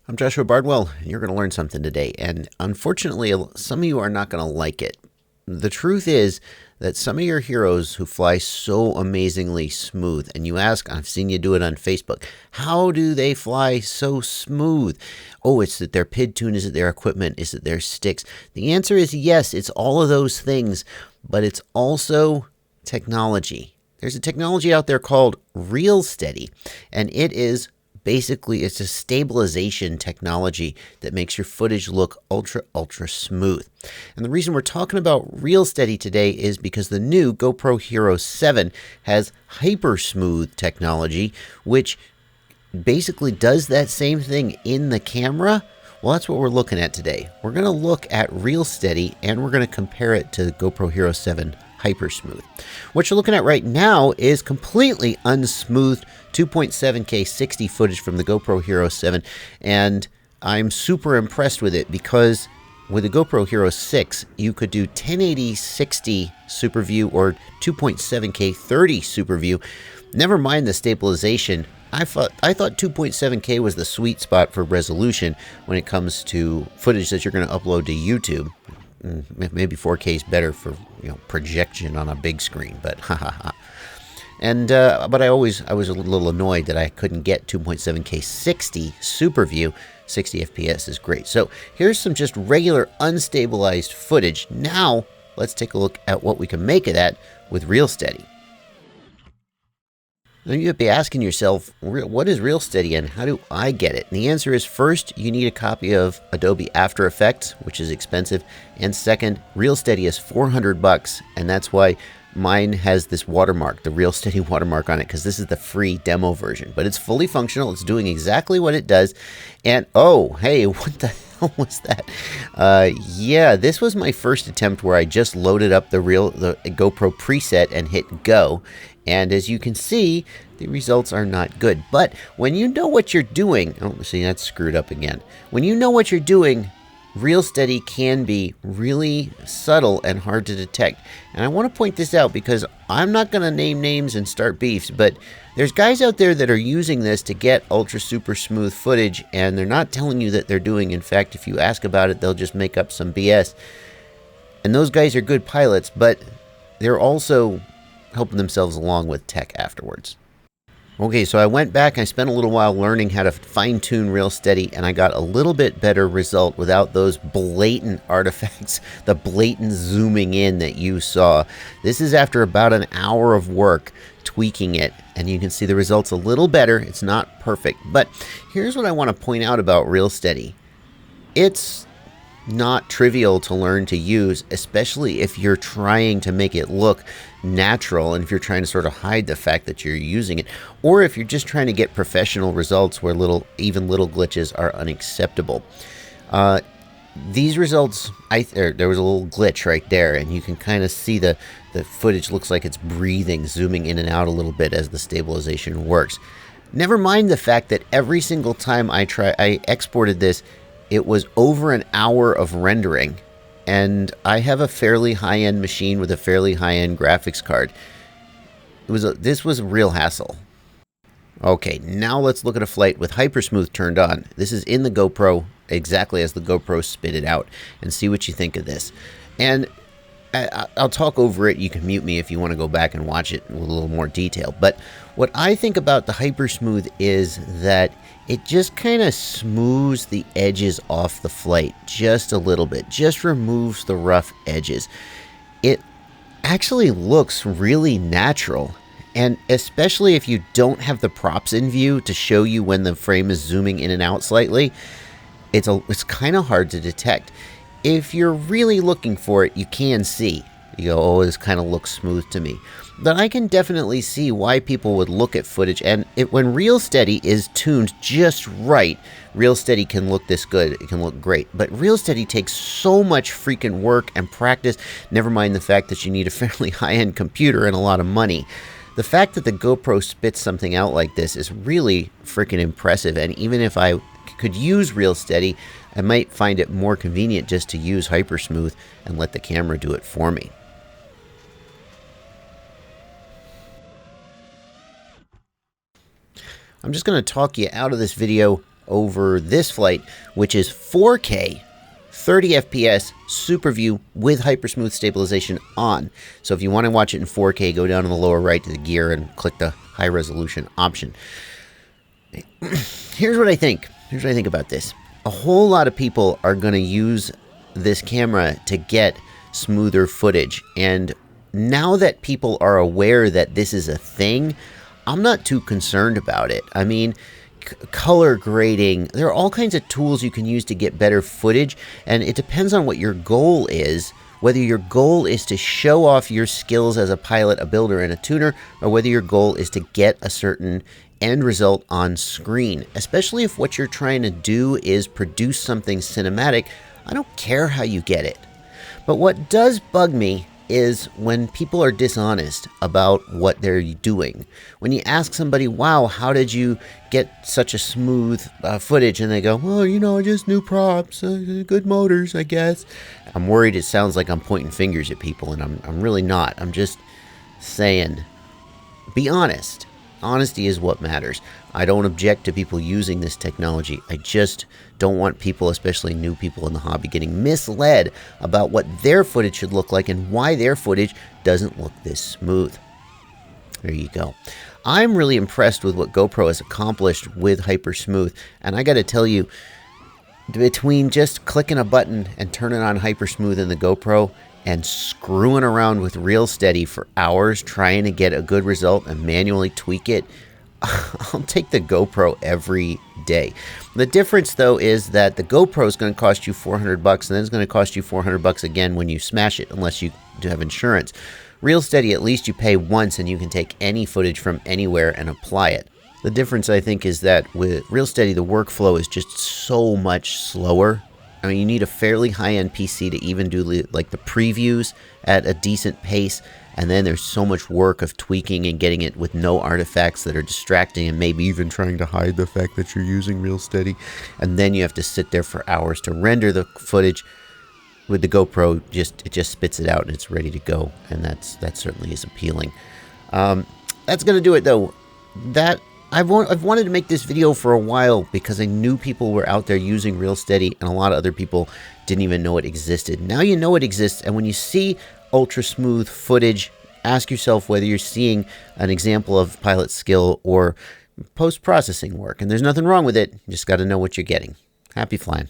I'm Joshua Bardwell, and you're going to learn something today. And unfortunately, some of you are not going to like it. The truth is that some of your heroes who fly so amazingly smooth, and you ask, I've seen you do it on Facebook, how do they fly so smooth? Oh, it's that their PID tune, is it their equipment, is it their sticks? The answer is yes, it's all of those things, but it's also technology. There's a technology out there called Reelsteady, and it's a stabilization technology that makes your footage look ultra smooth. And the reason we're talking about Reelsteady today is because the new GoPro Hero 7 has HyperSmooth technology, which basically does that same thing in the camera. Well, that's what we're looking at today. We're going to look at Reelsteady and we're going to compare it to the GoPro Hero 7 HyperSmooth. What you're looking at right now is completely unsmoothed 2.7K 60 footage from the GoPro Hero 7, and I'm super impressed with it because with the GoPro Hero 6, you could do 1080 60 super view or 2.7K 30 super view. Never mind the stabilization. I thought 2.7K was the sweet spot for resolution when it comes to footage that you're going to upload to YouTube. Maybe 4K is better for projection on a big screen, but And but I was a little annoyed that I couldn't get 2.7K 60 super view. 60 FPS is great. So here's some just regular unstabilized footage. Now let's take a look at what we can make of that with Reelsteady. Now you'd be asking yourself, what is Reelsteady and how do I get it? And the answer is, first, you need a copy of Adobe After Effects, which is expensive. And second, Reelsteady is $400, and that's why mine has this watermark, the Reelsteady watermark on it, because this is the free demo version. But it's fully functional. It's doing exactly what it does. And oh, hey, what the hell was that? Yeah, this was my first attempt where I just loaded up the GoPro preset and hit go. And as you can see, the results are not good. But when you know what you're doing, oh, see, that's screwed up again. When you know what you're doing, Reelsteady can be really subtle and hard to detect. And I want to point this out because I'm not going to name names and start beefs, but there's guys out there that are using this to get ultra super smooth footage, and they're not telling you that they're doing. In fact, if you ask about it, they'll just make up some BS. And those guys are good pilots, but they're also helping themselves along with tech afterwards. Okay, so I went back, I spent a little while learning how to fine-tune Reelsteady, and I got a little bit better result without those blatant artifacts, the blatant zooming in that you saw. This is after about an hour of work tweaking it, and you can see the results a little better. It's not perfect, but here's what I want to point out about Reelsteady. It's not trivial to learn to use, especially if you're trying to make it look natural and if you're trying to sort of hide the fact that you're using it, or if you're just trying to get professional results where even little glitches are unacceptable. These results, there was a little glitch right there, and you can kind of see the footage looks like it's breathing, zooming in and out a little bit as the stabilization works. Never mind the fact that every single time I exported this, it was over an hour of rendering, and I have a fairly high-end machine with a fairly high-end graphics card. This was a real hassle. Okay, now let's look at a flight with HyperSmooth turned on. This is in the GoPro, exactly as the GoPro spit it out, and see what you think of this. And I'll talk over it. You can mute me if you want to go back and watch it with a little more detail. But what I think about the HyperSmooth is that it just kind of smooths the edges off the flight just a little bit, just removes the rough edges. It actually looks really natural, and especially if you don't have the props in view to show you when the frame is zooming in and out slightly, it's kind of hard to detect. If you're really looking for it, you can see. You go, oh, this kind of looks smooth to me. But I can definitely see why people would look at footage, and when Reelsteady is tuned just right, Reelsteady can look this good. It can look great. But Reelsteady takes so much freaking work and practice, never mind the fact that you need a fairly high-end computer and a lot of money. The fact that the GoPro spits something out like this is really freaking impressive, and even if I could use Reelsteady, I might find it more convenient just to use HyperSmooth and let the camera do it for me. I'm just going to talk you out of this video over this flight, which is 4K, 30 FPS, super view with HyperSmooth stabilization on. So if you want to watch it in 4K, go down in the lower right to the gear and click the high resolution option. Here's what I think. Here's what I think about this. A whole lot of people are going to use this camera to get smoother footage. And now that people are aware that this is a thing, I'm not too concerned about it. I mean, color grading, there are all kinds of tools you can use to get better footage, and it depends on what your goal is, whether your goal is to show off your skills as a pilot, a builder, and a tuner, or whether your goal is to get a certain end result on screen. Especially if what you're trying to do is produce something cinematic, I don't care how you get it. But what does bug me is when people are dishonest about what they're doing. When you ask somebody, wow, how did you get such a smooth footage? And they go, well, you know, just new props, good motors, I guess. I'm worried it sounds like I'm pointing fingers at people, and I'm really not. I'm just saying, be honest. Honesty is what matters. I don't object to people using this technology. I just don't want people, especially new people in the hobby, getting misled about what their footage should look like and why their footage doesn't look this smooth. There you go. I'm really impressed with what GoPro has accomplished with HyperSmooth, and I got to tell you, between just clicking a button and turning on HyperSmooth in the GoPro and screwing around with Reelsteady for hours trying to get a good result and manually tweak it, I'll take the GoPro every day. The difference, though, is that the GoPro is going to cost you $400, and then it's going to cost you $400 again when you smash it, unless you do have insurance. Reelsteady, at least you pay once, and you can take any footage from anywhere and apply it. The difference, I think, is that with Reelsteady, the workflow is just so much slower. I mean, you need a fairly high-end PC to even do like the previews at a decent pace, and then there's so much work of tweaking and getting it with no artifacts that are distracting, and maybe even trying to hide the fact that you're using Reelsteady, and then you have to sit there for hours to render the footage. With the GoPro, it just spits it out and it's ready to go, and that certainly is appealing. That's gonna do it, though. I've wanted to make this video for a while because I knew people were out there using Reelsteady, and a lot of other people didn't even know it existed. Now you know it exists, and when you see ultra smooth footage, ask yourself whether you're seeing an example of pilot skill or post-processing work. And there's nothing wrong with it. You just got to know what you're getting. Happy flying.